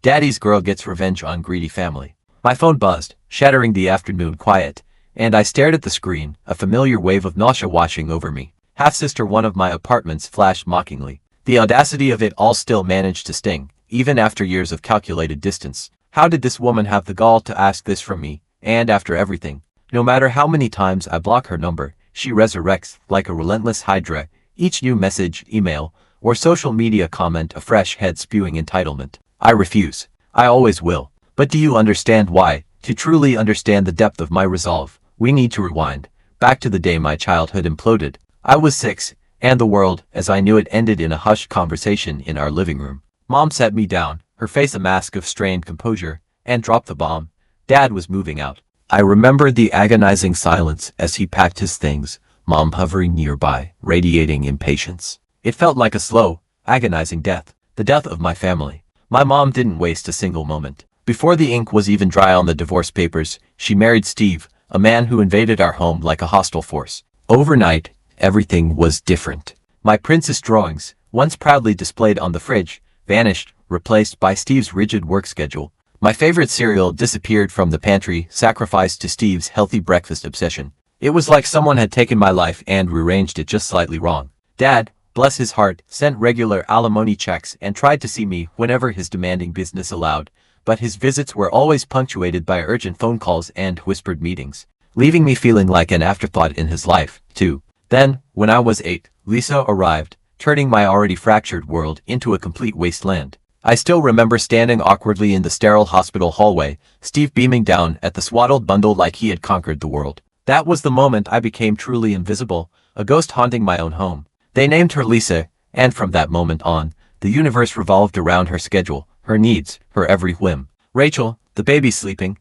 Daddy's girl gets revenge on greedy family. My phone buzzed, shattering the afternoon quiet, and I stared at the screen, a familiar wave of nausea washing over me. Half-sister one of my apartments flashed mockingly. The audacity of it all still managed to sting, even after years of calculated distance. How did this woman have the gall to ask this from me, and after everything? No matter how many times I block her number, she resurrects like a relentless hydra, each new message, email, or social media comment a fresh head spewing entitlement. I refuse. I always will. But do you understand why? To truly understand the depth of my resolve, we need to rewind, back to the day my childhood imploded. I was 6, and the world, as I knew it, ended in a hushed conversation in our living room. Mom sat me down, her face a mask of strained composure, and dropped the bomb. Dad was moving out. I remember the agonizing silence as he packed his things, Mom hovering nearby, radiating impatience. It felt like a slow, agonizing death, the death of my family. My mom didn't waste a single moment. Before the ink was even dry on the divorce papers, she married Steve, a man who invaded our home like a hostile force. Overnight, everything was different. My princess drawings, once proudly displayed on the fridge, vanished, replaced by Steve's rigid work schedule. My favorite cereal disappeared from the pantry, sacrificed to Steve's healthy breakfast obsession. It was like someone had taken my life and rearranged it just slightly wrong. Dad, bless his heart, sent regular alimony checks and tried to see me whenever his demanding business allowed, but his visits were always punctuated by urgent phone calls and whispered meetings, leaving me feeling like an afterthought in his life, too. Then, when I was 8, Lisa arrived, turning my already fractured world into a complete wasteland. I still remember standing awkwardly in the sterile hospital hallway, Steve beaming down at the swaddled bundle like he had conquered the world. That was the moment I became truly invisible, a ghost haunting my own home. They named her Lisa, and from that moment on, the universe revolved around her schedule, her needs, her every whim. Rachel, the baby's sleeping.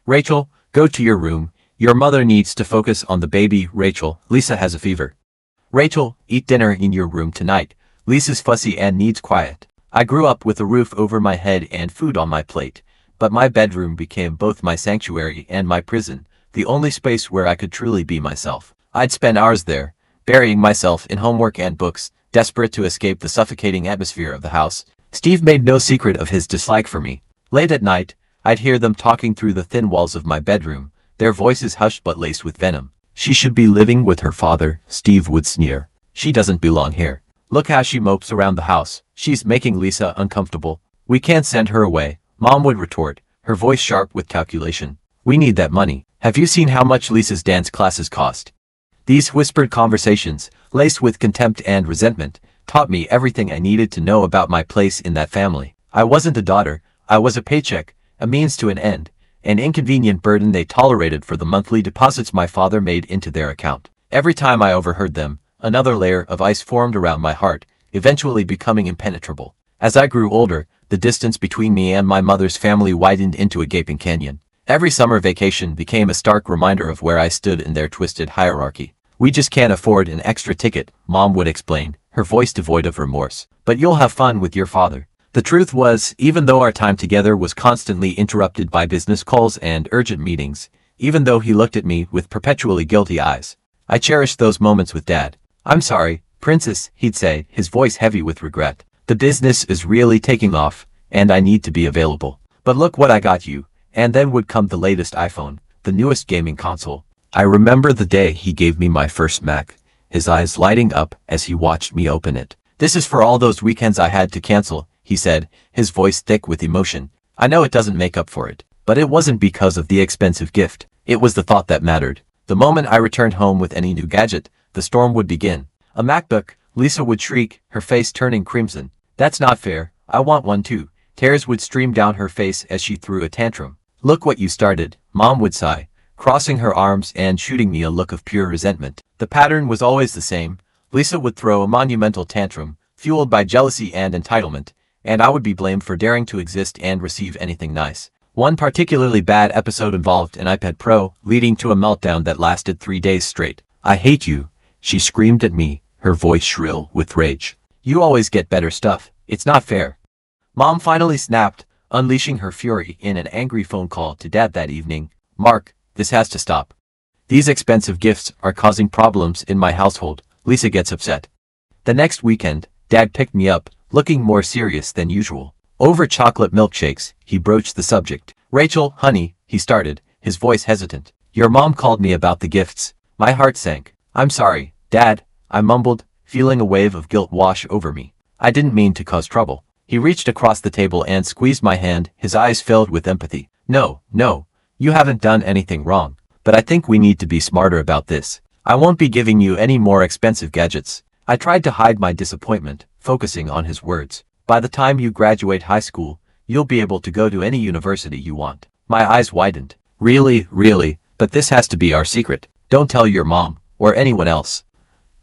Rachel, go to your room. Your mother needs to focus on the baby. Rachel, Lisa has a fever. Rachel, eat dinner in your room tonight. Lisa's fussy and needs quiet. I grew up with a roof over my head and food on my plate, but my bedroom became both my sanctuary and my prison, the only space where I could truly be myself. I'd spend hours there, burying myself in homework and books, desperate to escape the suffocating atmosphere of the house. Steve made no secret of his dislike for me. Late at night, I'd hear them talking through the thin walls of my bedroom, their voices hushed but laced with venom. She should be living with her father, Steve would sneer. She doesn't belong here. Look how she mopes around the house. She's making Lisa uncomfortable. We can't send her away, Mom would retort, her voice sharp with calculation. We need that money. Have you seen how much Lisa's dance classes cost? These whispered conversations, laced with contempt and resentment, taught me everything I needed to know about my place in that family. I wasn't a daughter, I was a paycheck, a means to an end, an inconvenient burden they tolerated for the monthly deposits my father made into their account. Every time I overheard them, another layer of ice formed around my heart, eventually becoming impenetrable. As I grew older, the distance between me and my mother's family widened into a gaping canyon. Every summer vacation became a stark reminder of where I stood in their twisted hierarchy. We just can't afford an extra ticket, Mom would explain, her voice devoid of remorse. But you'll have fun with your father. The truth was, even though our time together was constantly interrupted by business calls and urgent meetings, even though he looked at me with perpetually guilty eyes, I cherished those moments with Dad. I'm sorry, Princess, he'd say, his voice heavy with regret. The business is really taking off, and I need to be available. But look what I got you. And then would come the latest iPhone, the newest gaming console. I remember the day he gave me my first Mac, his eyes lighting up as he watched me open it. This is for all those weekends I had to cancel, he said, his voice thick with emotion. I know it doesn't make up for it, but it wasn't because of the expensive gift. It was the thought that mattered. The moment I returned home with any new gadget, the storm would begin. A MacBook, Lisa would shriek, her face turning crimson. That's not fair, I want one too. Tears would stream down her face as she threw a tantrum. Look what you started, Mom would sigh, crossing her arms and shooting me a look of pure resentment. The pattern was always the same. Lisa would throw a monumental tantrum, fueled by jealousy and entitlement, and I would be blamed for daring to exist and receive anything nice. One particularly bad episode involved an iPad Pro, leading to a meltdown that lasted 3 days straight. I hate you, she screamed at me, her voice shrill with rage. You always get better stuff. It's not fair. Mom finally snapped, unleashing her fury in an angry phone call to Dad that evening. Mark, this has to stop. These expensive gifts are causing problems in my household. Lisa gets upset. The next weekend, Dad picked me up, looking more serious than usual. Over chocolate milkshakes, he broached the subject. Rachel, honey, he started, his voice hesitant. Your mom called me about the gifts. My heart sank. I'm sorry, Dad, I mumbled, feeling a wave of guilt wash over me. I didn't mean to cause trouble. He reached across the table and squeezed my hand, his eyes filled with empathy. No, you haven't done anything wrong. But I think we need to be smarter about this. I won't be giving you any more expensive gadgets. I tried to hide my disappointment, focusing on his words. By the time you graduate high school, you'll be able to go to any university you want. My eyes widened. Really, but this has to be our secret. Don't tell your mom, or anyone else.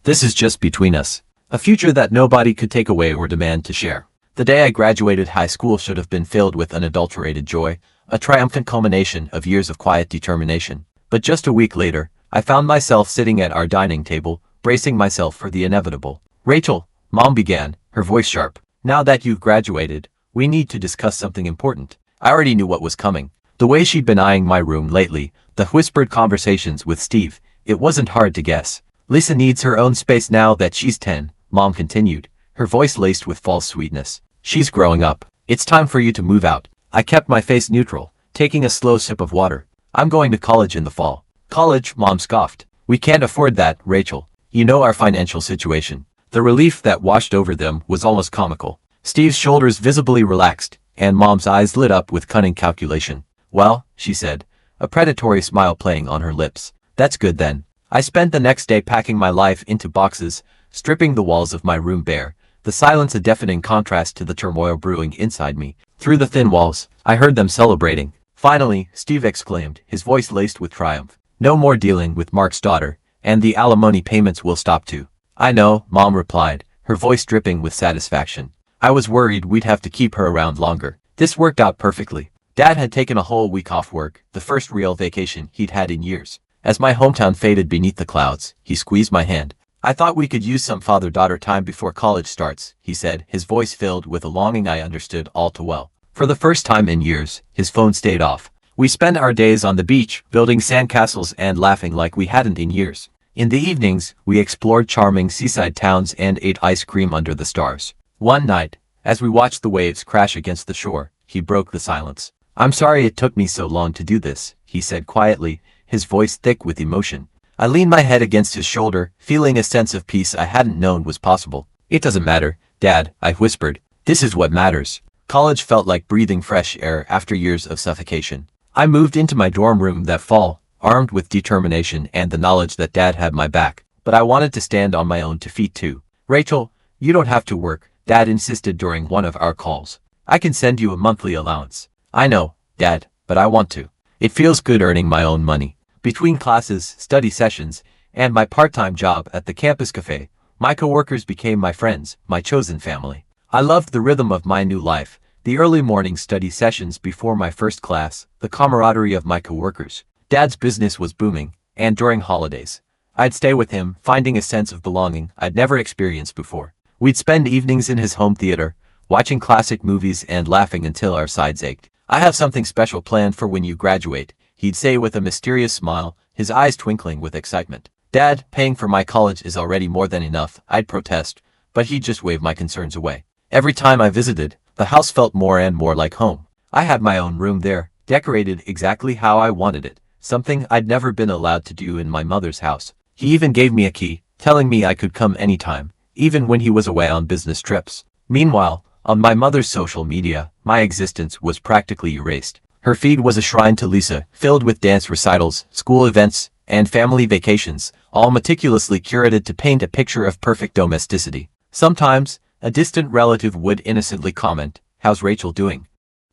This is just between us. A future that nobody could take away or demand to share. The day I graduated high school should have been filled with unadulterated joy, a triumphant culmination of years of quiet determination. But just a week later, I found myself sitting at our dining table, bracing myself for the inevitable. Rachel, Mom began, her voice sharp. Now that you've graduated, we need to discuss something important. I already knew what was coming. The way she'd been eyeing my room lately, the whispered conversations with Steve, it wasn't hard to guess. Lisa needs her own space now that she's 10, Mom continued, her voice laced with false sweetness. She's growing up. It's time for you to move out. I kept my face neutral, taking a slow sip of water. I'm going to college in the fall. College, Mom scoffed. We can't afford that, Rachel. You know our financial situation. The relief that washed over them was almost comical. Steve's shoulders visibly relaxed, and Mom's eyes lit up with cunning calculation. Well, she said, a predatory smile playing on her lips. That's good then. I spent the next day packing my life into boxes, stripping the walls of my room bare, the silence a deafening contrast to the turmoil brewing inside me. Through the thin walls, I heard them celebrating. Finally, Steve exclaimed, his voice laced with triumph. No more dealing with Mark's daughter, and the alimony payments will stop too. I know, Mom replied, her voice dripping with satisfaction. I was worried we'd have to keep her around longer. This worked out perfectly. Dad had taken a whole week off work, the first real vacation he'd had in years. As my hometown faded beneath the clouds, he squeezed my hand. I thought we could use some father-daughter time before college starts, he said, his voice filled with a longing I understood all too well. For the first time in years, his phone stayed off. We spent our days on the beach, building sandcastles and laughing like we hadn't in years. In the evenings, we explored charming seaside towns and ate ice cream under the stars. One night, as we watched the waves crash against the shore, he broke the silence. I'm sorry it took me so long to do this, he said quietly, his voice thick with emotion. I leaned my head against his shoulder, feeling a sense of peace I hadn't known was possible. It doesn't matter, Dad, I whispered. This is what matters. College felt like breathing fresh air after years of suffocation. I moved into my dorm room that fall, armed with determination and the knowledge that Dad had my back, but I wanted to stand on my own 2 feet too. Rachel, you don't have to work, Dad insisted during one of our calls. I can send you a monthly allowance. I know, Dad, but I want to. It feels good earning my own money. Between classes, study sessions, and my part-time job at the campus cafe, my coworkers became my friends, my chosen family. I loved the rhythm of my new life, the early morning study sessions before my first class, the camaraderie of my coworkers. Dad's business was booming, and during holidays, I'd stay with him, finding a sense of belonging I'd never experienced before. We'd spend evenings in his home theater, watching classic movies and laughing until our sides ached. I have something special planned for when you graduate, he'd say with a mysterious smile, his eyes twinkling with excitement. Dad, paying for my college is already more than enough, I'd protest, but he'd just wave my concerns away. Every time I visited, the house felt more and more like home. I had my own room there, decorated exactly how I wanted it. Something I'd never been allowed to do in my mother's house. He even gave me a key, telling me I could come anytime, even when he was away on business trips. Meanwhile, on my mother's social media, my existence was practically erased. Her feed was a shrine to Lisa, filled with dance recitals, school events, and family vacations, all meticulously curated to paint a picture of perfect domesticity. Sometimes, a distant relative would innocently comment, "How's Rachel doing?"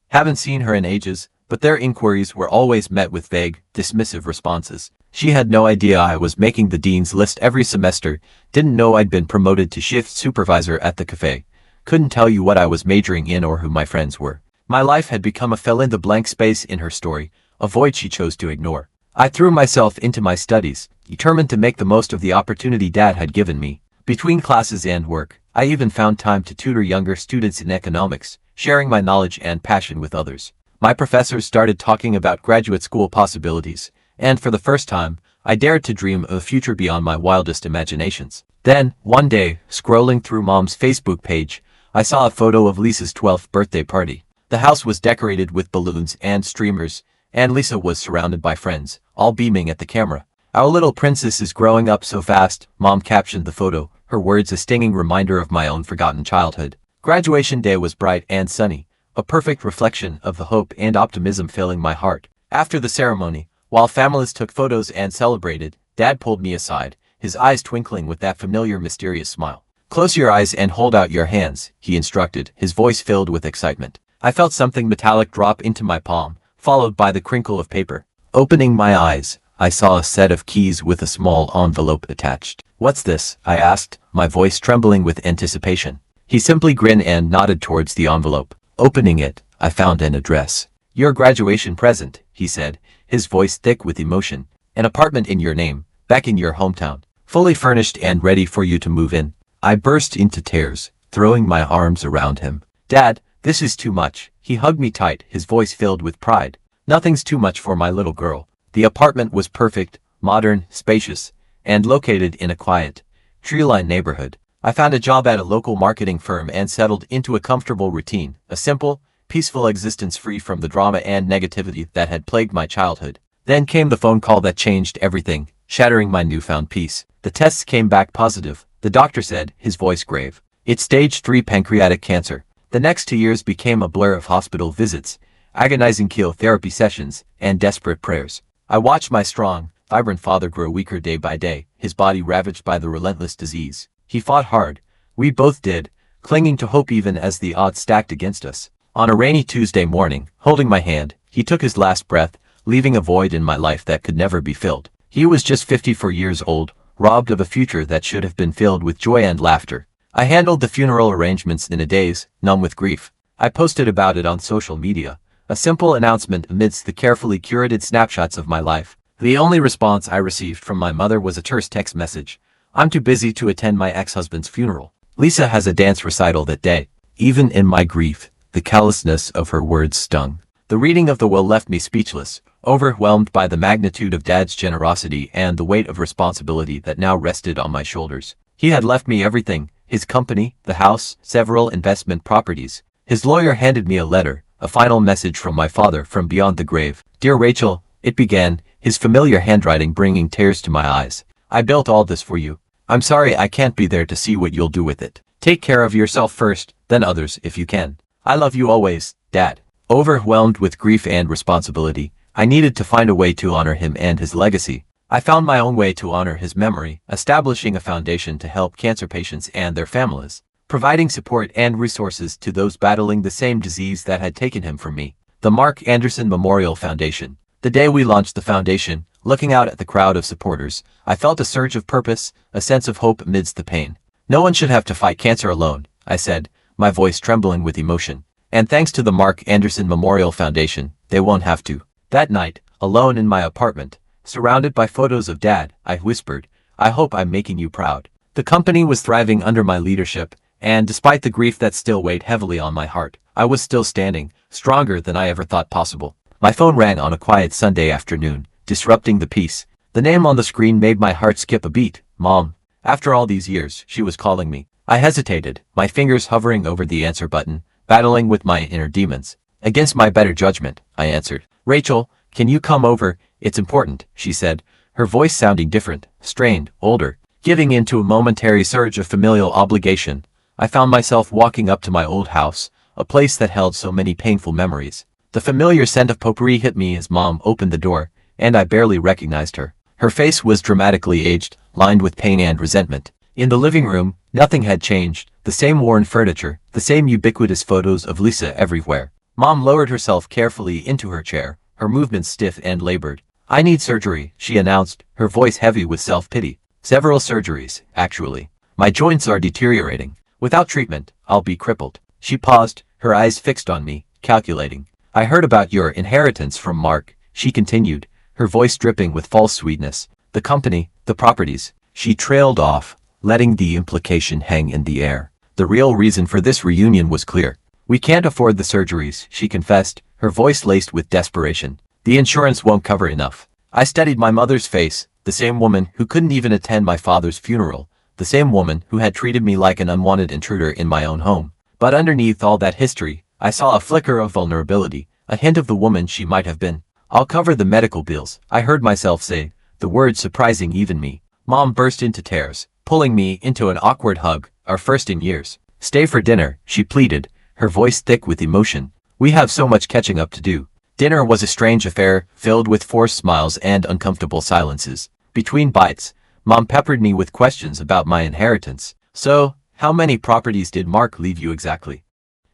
Haven't seen her in ages, but their inquiries were always met with vague, dismissive responses. She had no idea I was making the dean's list every semester, didn't know I'd been promoted to shift supervisor at the cafe, couldn't tell you what I was majoring in or who my friends were. My life had become a fill-in-the-blank space in her story, a void she chose to ignore. I threw myself into my studies, determined to make the most of the opportunity Dad had given me. Between classes and work, I even found time to tutor younger students in economics, sharing my knowledge and passion with others. My professors started talking about graduate school possibilities, and for the first time, I dared to dream of a future beyond my wildest imaginations. Then, one day, scrolling through Mom's Facebook page, I saw a photo of Lisa's 12th birthday party. The house was decorated with balloons and streamers, and Lisa was surrounded by friends, all beaming at the camera. "Our little princess is growing up so fast," Mom captioned the photo, her words a stinging reminder of my own forgotten childhood. Graduation day was bright and sunny, a perfect reflection of the hope and optimism filling my heart. After the ceremony, while families took photos and celebrated, Dad pulled me aside, his eyes twinkling with that familiar mysterious smile. "Close your eyes and hold out your hands," he instructed, his voice filled with excitement. I felt something metallic drop into my palm, followed by the crinkle of paper. Opening my eyes, I saw a set of keys with a small envelope attached. "What's this?" I asked, my voice trembling with anticipation. He simply grinned and nodded towards the envelope. Opening it, I found an address. "Your graduation present," he said, his voice thick with emotion. "An apartment in your name, back in your hometown, fully furnished and ready for you to move in." I burst into tears, throwing my arms around him. "Dad, this is too much." He hugged me tight, his voice filled with pride. "Nothing's too much for my little girl." The apartment was perfect, modern, spacious, and located in a quiet, tree-lined neighborhood. I found a job at a local marketing firm and settled into a comfortable routine, a simple, peaceful existence free from the drama and negativity that had plagued my childhood. Then came the phone call that changed everything, shattering my newfound peace. The tests came back positive, the doctor said, his voice grave. "It's stage 3 pancreatic cancer." The next 2 years became a blur of hospital visits, agonizing chemotherapy sessions, and desperate prayers. I watched my strong, vibrant father grow weaker day by day, his body ravaged by the relentless disease. He fought hard. We both did, clinging to hope even as the odds stacked against us. On a rainy Tuesday morning, holding my hand, he took his last breath, leaving a void in my life that could never be filled. He was just 54 years old, robbed of a future that should have been filled with joy and laughter. I handled the funeral arrangements in a daze, numb with grief. I posted about it on social media, a simple announcement amidst the carefully curated snapshots of my life. The only response I received from my mother was a terse text message. "I'm too busy to attend my ex-husband's funeral. Lisa has a dance recital that day." Even in my grief, the callousness of her words stung. The reading of the will left me speechless, overwhelmed by the magnitude of Dad's generosity and the weight of responsibility that now rested on my shoulders. He had left me everything, his company, the house, several investment properties. His lawyer handed me a letter, a final message from my father from beyond the grave. "Dear Rachel," it began, his familiar handwriting bringing tears to my eyes. "I built all this for you. I'm sorry I can't be there to see what you'll do with it. Take care of yourself first, then others if you can. I love you always, Dad." Overwhelmed with grief and responsibility, I needed to find a way to honor him and his legacy. I found my own way to honor his memory, establishing a foundation to help cancer patients and their families, providing support and resources to those battling the same disease that had taken him from me. The Mark Anderson Memorial Foundation. The day we launched the foundation, looking out at the crowd of supporters, I felt a surge of purpose, a sense of hope amidst the pain. "No one should have to fight cancer alone," I said, my voice trembling with emotion. "And thanks to the Mark Anderson Memorial Foundation, they won't have to." That night, alone in my apartment, surrounded by photos of Dad, I whispered, "I hope I'm making you proud." The company was thriving under my leadership, and despite the grief that still weighed heavily on my heart, I was still standing, stronger than I ever thought possible. My phone rang on a quiet Sunday afternoon, disrupting the peace. The name on the screen made my heart skip a beat. Mom. After all these years, she was calling me. I hesitated, my fingers hovering over the answer button, battling with my inner demons. Against my better judgment, I answered. "Rachel, can you come over? It's important," she said, her voice sounding different, strained, older. Giving in to a momentary surge of familial obligation, I found myself walking up to my old house, a place that held so many painful memories. The familiar scent of potpourri hit me as Mom opened the door, and I barely recognized her. Her face was dramatically aged, lined with pain and resentment. In the living room, nothing had changed, the same worn furniture, the same ubiquitous photos of Lisa everywhere. Mom lowered herself carefully into her chair, her movements stiff and labored. "I need surgery," she announced, her voice heavy with self-pity. "Several surgeries, actually. My joints are deteriorating. Without treatment, I'll be crippled." She paused, her eyes fixed on me, calculating. "I heard about your inheritance from Mark," she continued, her voice dripping with false sweetness. "The company, the properties." She trailed off, letting the implication hang in the air. The real reason for this reunion was clear. "We can't afford the surgeries," she confessed, her voice laced with desperation. "The insurance won't cover enough." I studied my mother's face, the same woman who couldn't even attend my father's funeral, the same woman who had treated me like an unwanted intruder in my own home. But underneath all that history, I saw a flicker of vulnerability, a hint of the woman she might have been. "I'll cover the medical bills," I heard myself say, the words surprising even me. Mom burst into tears, pulling me into an awkward hug, our first in years. "Stay for dinner," she pleaded, her voice thick with emotion. "We have so much catching up to do." Dinner was a strange affair, filled with forced smiles and uncomfortable silences. Between bites, Mom peppered me with questions about my inheritance. "So, how many properties did Mark leave you exactly?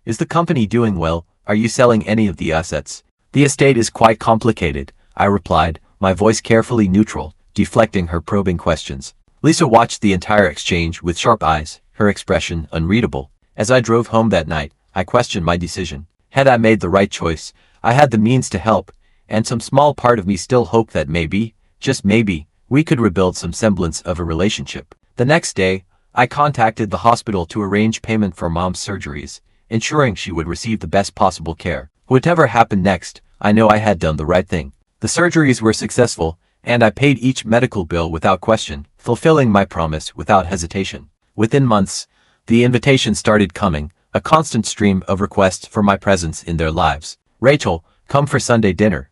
Is the company doing well? Are you selling any of the assets?" "The estate is quite complicated," I replied, my voice carefully neutral, deflecting her probing questions. Lisa watched the entire exchange with sharp eyes, her expression unreadable. As I drove home that night, I questioned my decision. Had I made the right choice? I had the means to help, and some small part of me still hoped that maybe, just maybe, we could rebuild some semblance of a relationship. The next day, I contacted the hospital to arrange payment for Mom's surgeries, ensuring she would receive the best possible care. Whatever happened next, I know I had done the right thing. The surgeries were successful, and I paid each medical bill without question, fulfilling my promise without hesitation. Within months, the invitations started coming, a constant stream of requests for my presence in their lives. "Rachel, come for Sunday dinner."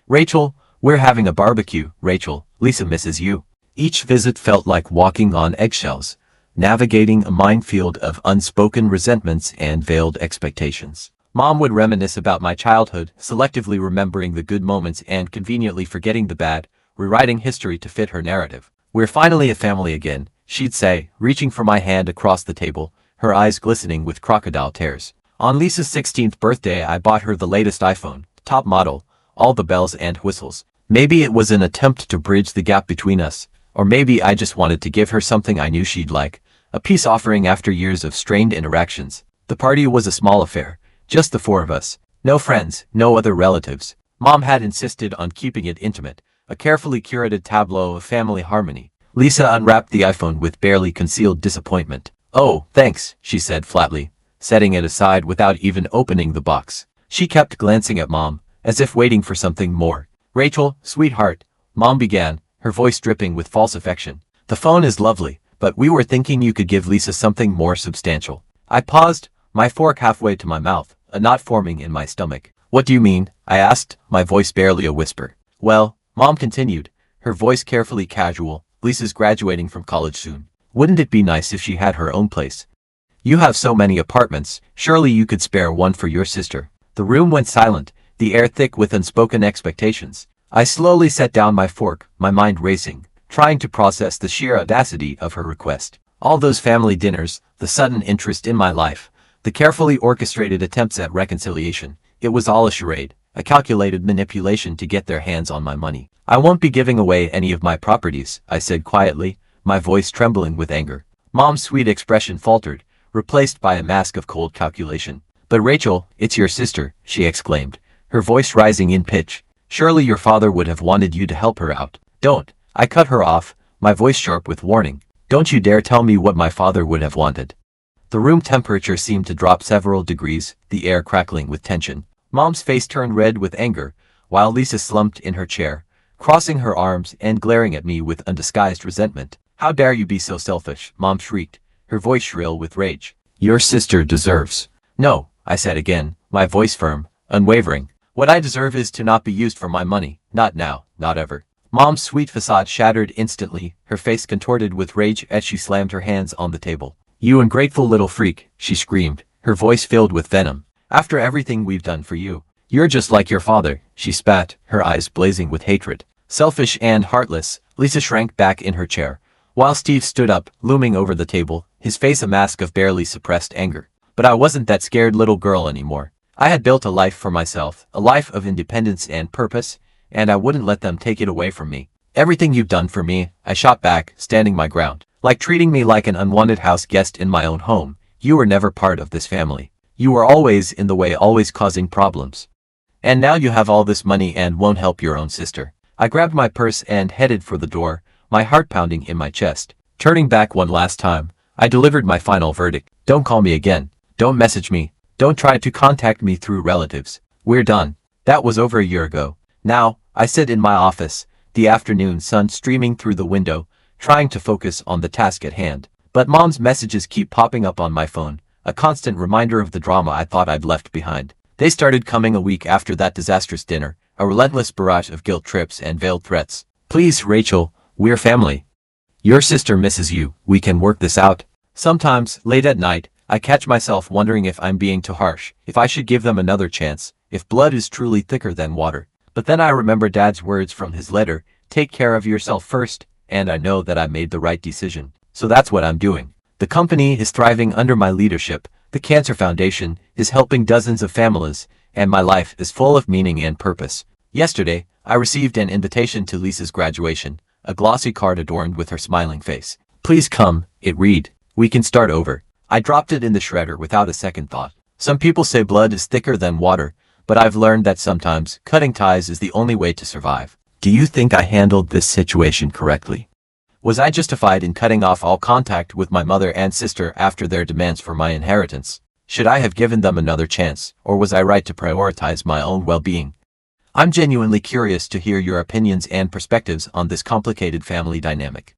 "Rachel, we're having a barbecue." "Rachel, Lisa misses you." Each visit felt like walking on eggshells, navigating a minefield of unspoken resentments and veiled expectations. Mom would reminisce about my childhood, selectively remembering the good moments and conveniently forgetting the bad, rewriting history to fit her narrative. "We're finally a family again," she'd say, reaching for my hand across the table, her eyes glistening with crocodile tears. On Lisa's 16th birthday, I bought her the latest iPhone, top model, all the bells and whistles. Maybe it was an attempt to bridge the gap between us, or maybe I just wanted to give her something I knew she'd like, a peace offering after years of strained interactions. The party was a small affair, just the four of us. No friends, no other relatives. Mom had insisted on keeping it intimate, a carefully curated tableau of family harmony. Lisa unwrapped the iPhone with barely concealed disappointment. "Oh, thanks," she said flatly, setting it aside without even opening the box. She kept glancing at Mom, as if waiting for something more. "Rachel, sweetheart," Mom began, her voice dripping with false affection. "The phone is lovely, but we were thinking you could give Lisa something more substantial." I paused, my fork halfway to my mouth, a knot forming in my stomach. "What do you mean?" I asked, my voice barely a whisper. "Well," Mom continued, her voice carefully casual, "Lisa's graduating from college soon. Wouldn't it be nice if she had her own place? You have so many apartments, surely you could spare one for your sister." The room went silent, the air thick with unspoken expectations. I slowly set down my fork, my mind racing, trying to process the sheer audacity of her request. All those family dinners, the sudden interest in my life, the carefully orchestrated attempts at reconciliation, it was all a charade, a calculated manipulation to get their hands on my money. "I won't be giving away any of my properties," I said quietly, my voice trembling with anger. Mom's sweet expression faltered, replaced by a mask of cold calculation. "But Rachel, it's your sister," she exclaimed, her voice rising in pitch. "Surely your father would have wanted you to help her out." "Don't," I cut her off, my voice sharp with warning. "Don't you dare tell me what my father would have wanted." The room temperature seemed to drop several degrees, the air crackling with tension. Mom's face turned red with anger, while Lisa slumped in her chair, crossing her arms and glaring at me with undisguised resentment. "How dare you be so selfish?" Mom shrieked, her voice shrill with rage. "Your sister deserves." "No," I said again, my voice firm, unwavering. "What I deserve is to not be used for my money, not now, not ever." Mom's sweet facade shattered instantly, her face contorted with rage as she slammed her hands on the table. "You ungrateful little freak," she screamed, her voice filled with venom. "After everything we've done for you, you're just like your father," she spat, her eyes blazing with hatred. Selfish and heartless, Lisa shrank back in her chair, while Steve stood up, looming over the table, his face a mask of barely suppressed anger. But I wasn't that scared little girl anymore. I had built a life for myself, a life of independence and purpose, and I wouldn't let them take it away from me. "Everything you've done for me," I shot back, standing my ground. "Like treating me like an unwanted house guest in my own home. You were never part of this family. You were always in the way, always causing problems. And now you have all this money and won't help your own sister." I grabbed my purse and headed for the door, my heart pounding in my chest. Turning back one last time, I delivered my final verdict. "Don't call me again. Don't message me. Don't try to contact me through relatives. We're done." That was over a year ago. Now, I sit in my office, the afternoon sun streaming through the window, trying to focus on the task at hand. But Mom's messages keep popping up on my phone, a constant reminder of the drama I thought I'd left behind. They started coming a week after that disastrous dinner, a relentless barrage of guilt trips and veiled threats. Please, Rachel, we're family. Your sister misses you, we can work this out. Sometimes, late at night, I catch myself wondering if I'm being too harsh, if I should give them another chance, if blood is truly thicker than water. But then I remember Dad's words from his letter, take care of yourself first, and I know that I made the right decision. So that's what I'm doing. The company is thriving under my leadership, the Cancer Foundation is helping dozens of families, and my life is full of meaning and purpose. Yesterday, I received an invitation to Lisa's graduation, a glossy card adorned with her smiling face. Please come, it read. We can start over. I dropped it in the shredder without a second thought. Some people say blood is thicker than water, but I've learned that sometimes cutting ties is the only way to survive. Do you think I handled this situation correctly? Was I justified in cutting off all contact with my mother and sister after their demands for my inheritance? Should I have given them another chance, or was I right to prioritize my own well-being? I'm genuinely curious to hear your opinions and perspectives on this complicated family dynamic.